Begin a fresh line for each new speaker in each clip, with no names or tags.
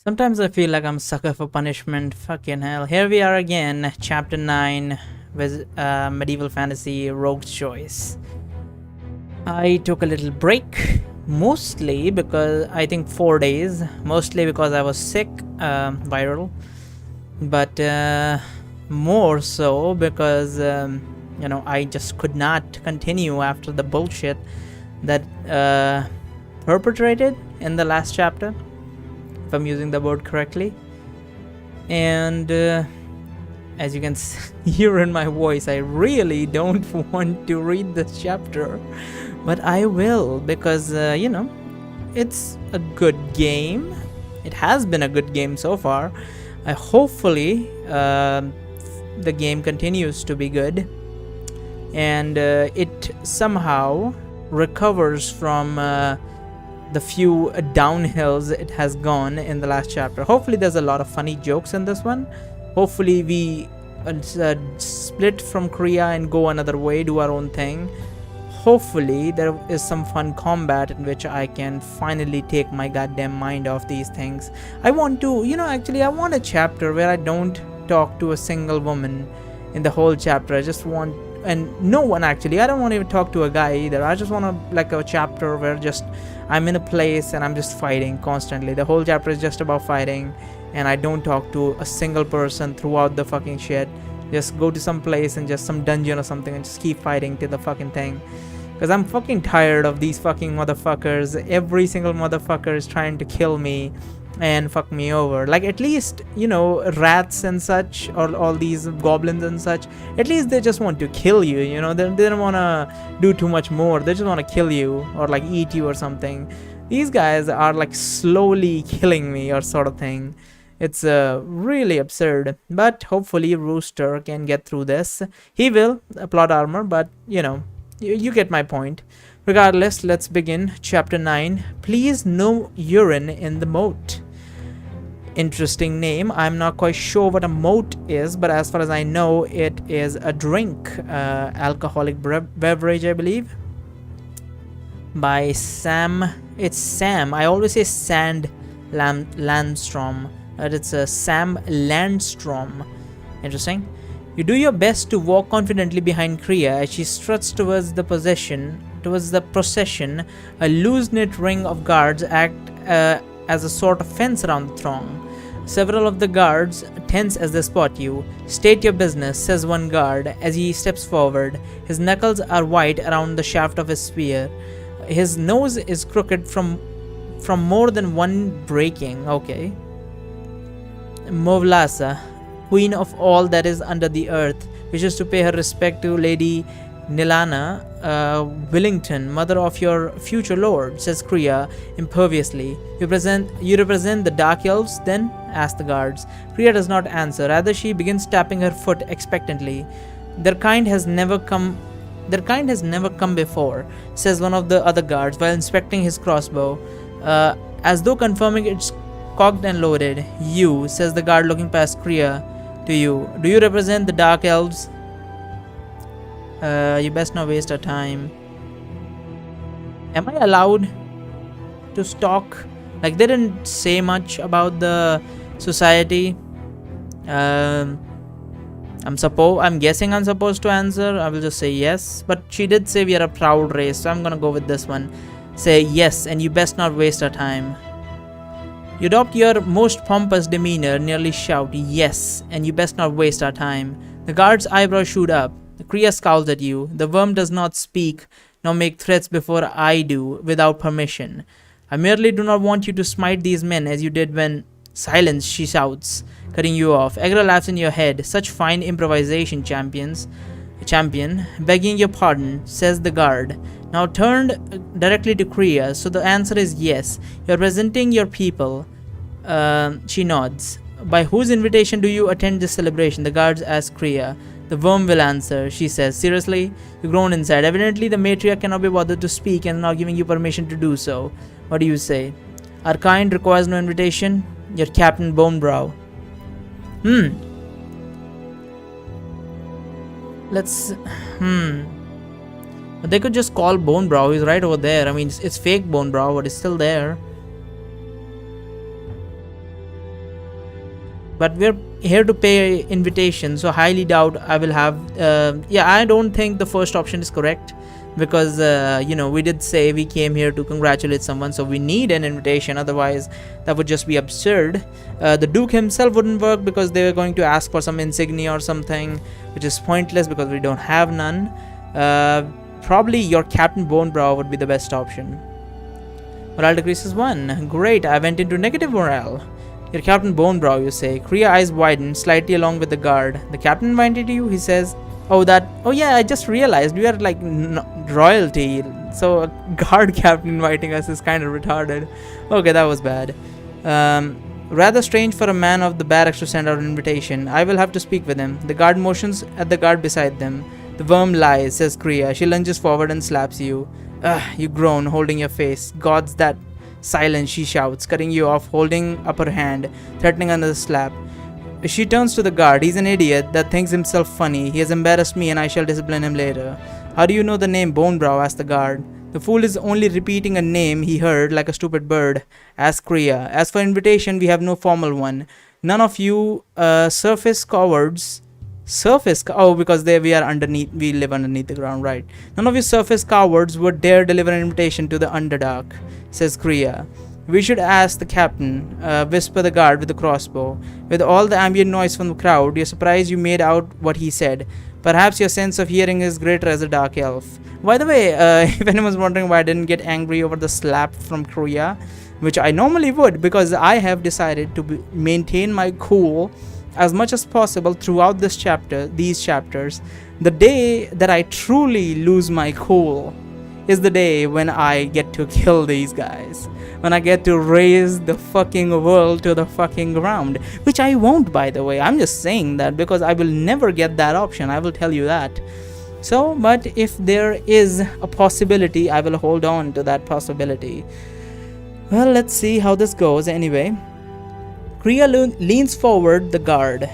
Sometimes I feel like I'm a sucker for punishment. Fucking hell. Here we are again, chapter 9 with medieval fantasy rogue's choice. I took a little break, mostly because I think 4 days, mostly because I was sick, viral, but more so because I just could not continue after the bullshit that perpetrated in the last chapter, if I'm using the word correctly. And as you can hear in my voice, I really don't want to read this chapter, but I will because it's a good game. It has been a good game so far. Hopefully the game continues to be good, and it somehow recovers from the few downhills it has gone in the last chapter. Hopefully there's a lot of funny jokes in this one. Hopefully we split from Korea and go another way, do our own thing. Hopefully there is some fun combat in which I can finally take my goddamn mind off these things. I want to, I want a chapter where I don't talk to a single woman in the whole chapter. I just want, and no one actually, I don't want to even talk to a guy either. I just want a chapter where just I'm in a place and I'm just fighting constantly. The whole chapter is just about fighting, and I don't talk to a single person throughout the fucking shit. Just go to some place and just some dungeon or something and just keep fighting till the fucking thing. Because I'm fucking tired of these fucking motherfuckers. Every single motherfucker is trying to kill me and fuck me over. Like, at least, rats and such, or all these goblins and such, at least they just want to kill you, they don't want to do too much more. They just want to kill you or like eat you or something. These guys are like slowly killing me or sort of thing. It's really absurd, but hopefully Rooster can get through this. He will, plot armor, but you get my point. Regardless, let's begin. Chapter 9. Please, no urine in the moat. Interesting name. I'm not quite sure what a moat is, but as far as I know, it is a drink, alcoholic beverage, I believe, by Sam. It's Sam. I always say Sand Landstrom, but it's a Sam Landstrom. Interesting. You do your best to walk confidently behind Kriya as she struts towards the procession. A loose-knit ring of guards act as a sort of fence around the throng. Several of the guards tense as they spot you. State your business, says one guard as he steps forward. His knuckles are white around the shaft of his spear. His nose is crooked from more than one breaking. Okay. Movlasa, queen of all that is under the earth, wishes to pay her respect to Lady Nilana Willington, mother of your future lord, says Kriya imperviously. You represent the Dark Elves, then? Ask the guards. Kriya does not answer. Rather, she begins tapping her foot expectantly. Their kind has never come before, says one of the other guards while inspecting his crossbow, as though confirming it's cocked and loaded. You, says the guard looking past Kriya to you. Do you represent the Dark Elves? You best not waste our time. Am I allowed to stalk? Like, they didn't say much about the society. I'm guessing I'm supposed to answer. I will just say yes. But she did say we are a proud race, so I'm gonna go with this one. Say yes, and you best not waste our time. You adopt your most pompous demeanor, nearly shout, yes, and you best not waste our time. The guard's eyebrows shoot up. Kriya scowls at you. The worm does not speak, nor make threats before I do, without permission. I merely do not want you to smite these men as you did when... Silence, she shouts, cutting you off. Agra laughs in your head. Such fine improvisation, champion. Begging your pardon, says the guard. Now turned directly to Kriya, so the answer is yes. You're representing your people. She nods. By whose invitation do you attend this celebration? The guards ask Kriya. The worm will answer, she says. Seriously? You groan inside. Evidently, the matriarch cannot be bothered to speak and not giving you permission to do so. What do you say? Our kind requires no invitation. Your Captain Bonebrow. Let's... But they could just call Bonebrow. He's right over there. I mean, it's fake Bonebrow, but it's still there. but we're here to pay invitation, so highly doubt I will have. Yeah, I don't think the first option is correct, because we did say we came here to congratulate someone, so we need an invitation, otherwise that would just be absurd. The Duke himself wouldn't work because they were going to ask for some insignia or something, which is pointless because we don't have none. Probably your Captain Bonebrow would be the best option. Morale decreases 1. Great, I went into negative morale. Your Captain Bonebrow, you say. Kriya eyes widen slightly along with the guard. The captain invited you, he says. Oh yeah, I just realized we are like royalty, so a guard captain inviting us is kind of retarded. Okay, that was bad. Rather strange for a man of the barracks to send out an invitation. I will have to speak with him. The guard motions at the guard beside them. The worm lies, says Kriya. She lunges forward and slaps you. You groan, holding your face. Gods, that silence, she shouts, cutting you off, holding up her hand, threatening another slap. She turns to the guard. He's an idiot that thinks himself funny. He has embarrassed me and I shall discipline him later. How do you know the name Bonebrow? Asked the guard. The fool is only repeating a name he heard like a stupid bird, asked Kriya. As for invitation, we have no formal one. None of you surface cowards. Because we live underneath the ground, right? None of you surface cowards would dare deliver an invitation to the Underdark, says Kriya. We should ask the captain, whisper the guard with the crossbow. With all the ambient noise from the crowd, you're surprised you made out what he said. Perhaps your sense of hearing is greater as a dark elf. By the way, if anyone's wondering why I didn't get angry over the slap from Kriya, which I normally would, because I have decided to maintain my cool as much as possible throughout these chapters. The day that I truly lose my cool is the day when I get to kill these guys. When I get to raise the fucking world to the fucking ground. Which I won't, by the way. I'm just saying that because I will never get that option. I will tell you that. So, but if there is a possibility, I will hold on to that possibility. Well, let's see how this goes anyway. Kriya leans forward the guard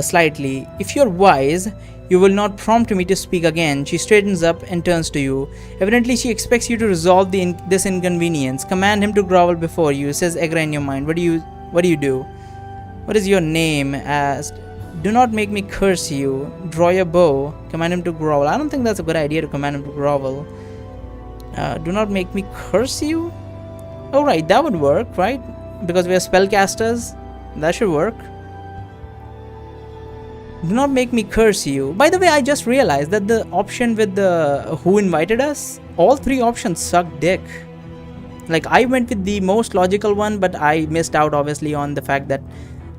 slightly. If you're wise, you will not prompt me to speak again. She straightens up and turns to you. Evidently, she expects you to resolve this inconvenience. Command him to grovel before you, says Egra in your mind. What do you do? What is your name? Asked. Do not make me curse you. Draw your bow. Command him to grovel. I don't think that's a good idea to command him to grovel. Do not make me curse you? Oh, right, that would work, right? Because we are spellcasters. That should work. Do not make me curse you. By the way, I just realized that the option with the who invited us, all three options suck dick. Like, I went with the most logical one, but I missed out obviously on the fact that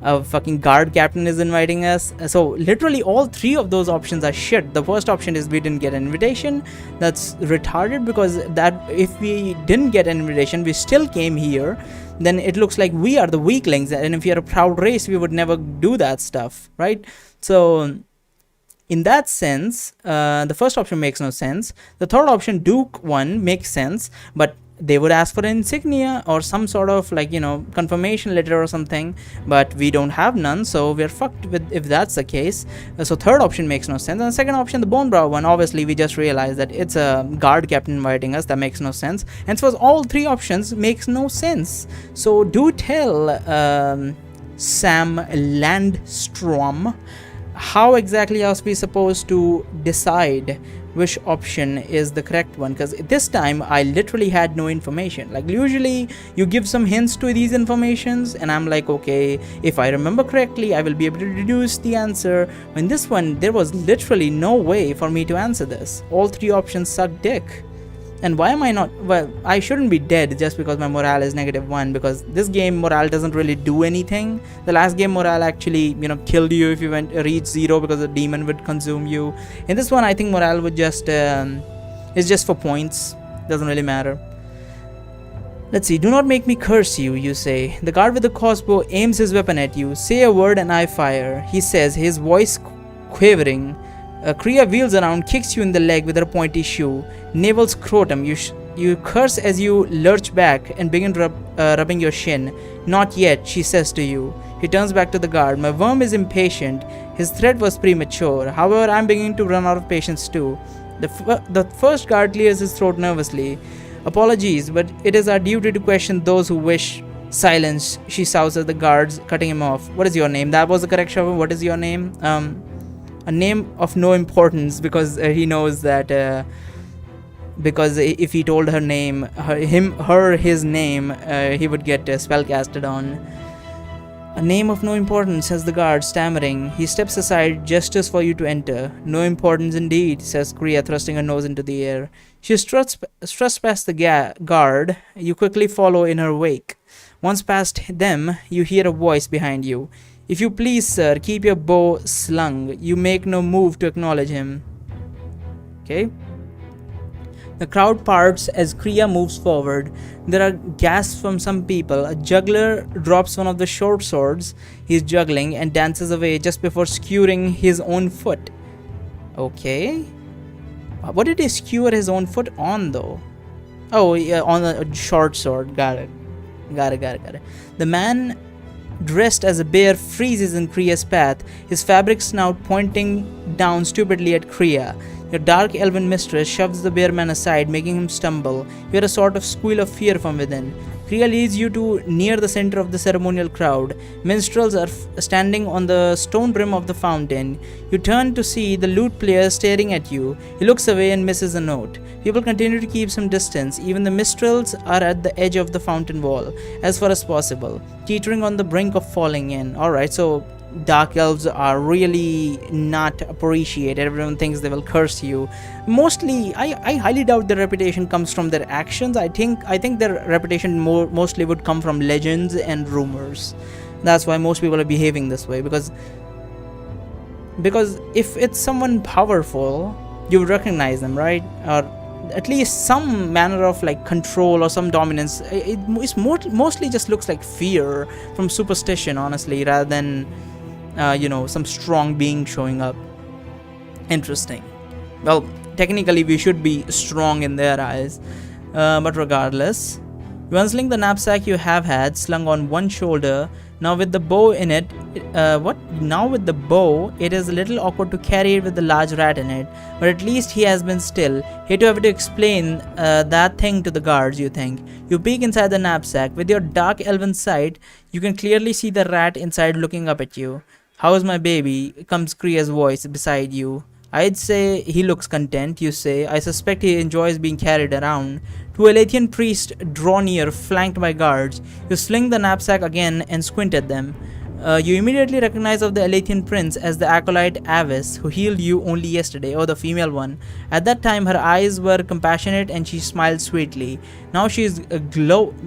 a fucking guard captain is inviting us. So literally all three of those options are shit. The first option is we didn't get an invitation. That's retarded, because that if we didn't get an invitation, we still came here, then it looks like we are the weaklings, and if we are a proud race, we would never do that stuff, right? So in that sense, the first option makes no sense. The third option, Duke one, makes sense, but they would ask for an insignia or some sort of confirmation letter or something, but we don't have none, so we're fucked with if that's the case. So third option makes no sense. And the second option, the Bonebrow one, obviously we just realized that it's a guard captain inviting us. That makes no sense. And so all three options makes no sense. So do tell Sam Landstrom how exactly are we supposed to decide which option is the correct one, because this time I literally had no information. Like, usually you give some hints to these informations and I'm like, okay, if I remember correctly, I will be able to deduce the answer. In this one, there was literally no way for me to answer this. All three options suck dick. And why am I not? Well, I shouldn't be dead just because my morale is -1, because this game morale doesn't really do anything. The last game morale actually, killed you if you reach 0 because the demon would consume you. In this one, I think morale would just is just for points. Doesn't really matter. Let's see. Do not make me curse you, you say. The guard with the crossbow aims his weapon at you. Say a word and I fire, he says, his voice quavering. Kriya wheels around, kicks you in the leg with her pointy shoe. Navel scrotum. You curse as you lurch back and begin rubbing your shin. Not yet, she says to you. He turns back to the guard. My worm is impatient. His threat was premature. However, I'm beginning to run out of patience too. The first guard clears his throat nervously. Apologies, but it is our duty to question those who wish Silence, she shouts at the guards, cutting him off. What is your name? That was the correct show. What is your name? A name of no importance, because he knows that because if he told her name, his name, he would get spellcasted on. A name of no importance, says the guard, stammering. He steps aside, gestures for you to enter. No importance indeed, says Kriya, thrusting her nose into the air. She struts past the guard. You quickly follow in her wake. Once past them, you hear a voice behind you. If you please, sir, keep your bow slung. You make no move to acknowledge him. Okay. The crowd parts as Kriya moves forward. There are gasps from some people. A juggler drops one of the short swords he's juggling and dances away just before skewering his own foot. Okay. What did he skewer his own foot on, though? Oh, yeah, on a short sword. Got it. The man dressed as a bear freezes in Kriya's path, his fabric snout pointing down stupidly at Kriya. Your dark elven mistress shoves the bear man aside, making him stumble. You hear a sort of squeal of fear from within. Kriya leads you to near the center of the ceremonial crowd. Minstrels are standing on the stone rim of the fountain. You turn to see the lute player staring at you. He looks away and misses a note. People continue to keep some distance. Even the minstrels are at the edge of the fountain wall, as far as possible, teetering on the brink of falling in. Alright, so dark elves are really not appreciated. Everyone thinks they will curse you. Mostly, I highly doubt their reputation comes from their actions. I think their reputation mostly would come from legends and rumors. That's why most people are behaving this way, because if it's someone powerful, you would recognize them, right? Or at least some manner of like control or some dominance. It's mostly just looks like fear from superstition, honestly, rather than some strong being showing up. Interesting. Well, technically we should be strong in their eyes, but regardless, you unsling the knapsack you have had slung on one shoulder. Now with the bow in it, with the bow, it is a little awkward to carry it with the large rat in it, but at least he has been still. Hate to have to explain that thing to the guards, you think. You peek inside the knapsack. With your dark elven sight, you can clearly see the rat inside looking up at you. How's my baby? Comes Kriya's voice beside you. I'd say he looks content, you say. I suspect he enjoys being carried around. Two Alathian priests draw near, flanked by guards. You sling the knapsack again and squint at them. You immediately recognize of the Alathian prince as the acolyte Avis, who healed you only yesterday, or the female one. At that time, her eyes were compassionate and she smiled sweetly. Now she is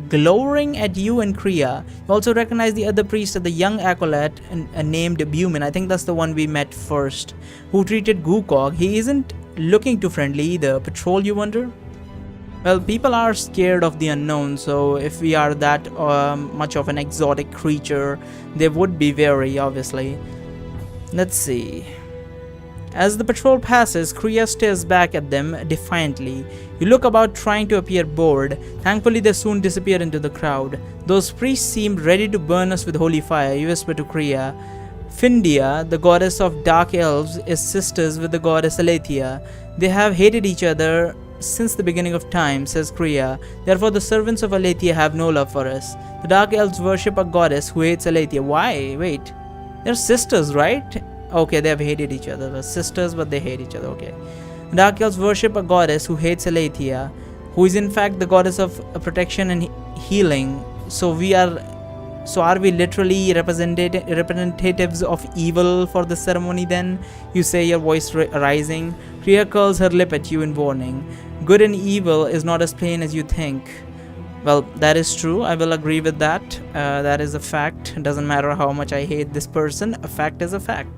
glowering at you and Kriya. You also recognize the other priest as the young acolyte named Bumin. I think that's the one we met first, who treated Gukog. He isn't looking too friendly either. Patrol, you wonder? Well, people are scared of the unknown, so if we are that much of an exotic creature, they would be wary, obviously. Let's see. As the patrol passes, Kriya stares back at them defiantly. You look about, trying to appear bored. Thankfully, they soon disappear into the crowd. Those priests seemed ready to burn us with holy fire, you whisper to Kriya. Findia, the goddess of dark elves, is sisters with the goddess Aletheia. They have hated each other since the beginning of time, says Kriya. Therefore the servants of Aletheia have no love for us. The dark elves worship a goddess who hates Aletheia. Why? Wait. They're sisters, right? Okay, they have hated each other. They're sisters, but they hate each other. Okay. The dark elves worship a goddess who hates Aletheia, who is in fact the goddess of protection and healing. So are we literally representatives of evil for the ceremony then? You say, your voice rising. Kriya curls her lip at you in warning. Good and evil is not as plain as you think. Well, that is true. I will agree with that. That is a fact. It doesn't matter how much I hate this person. A fact is a fact.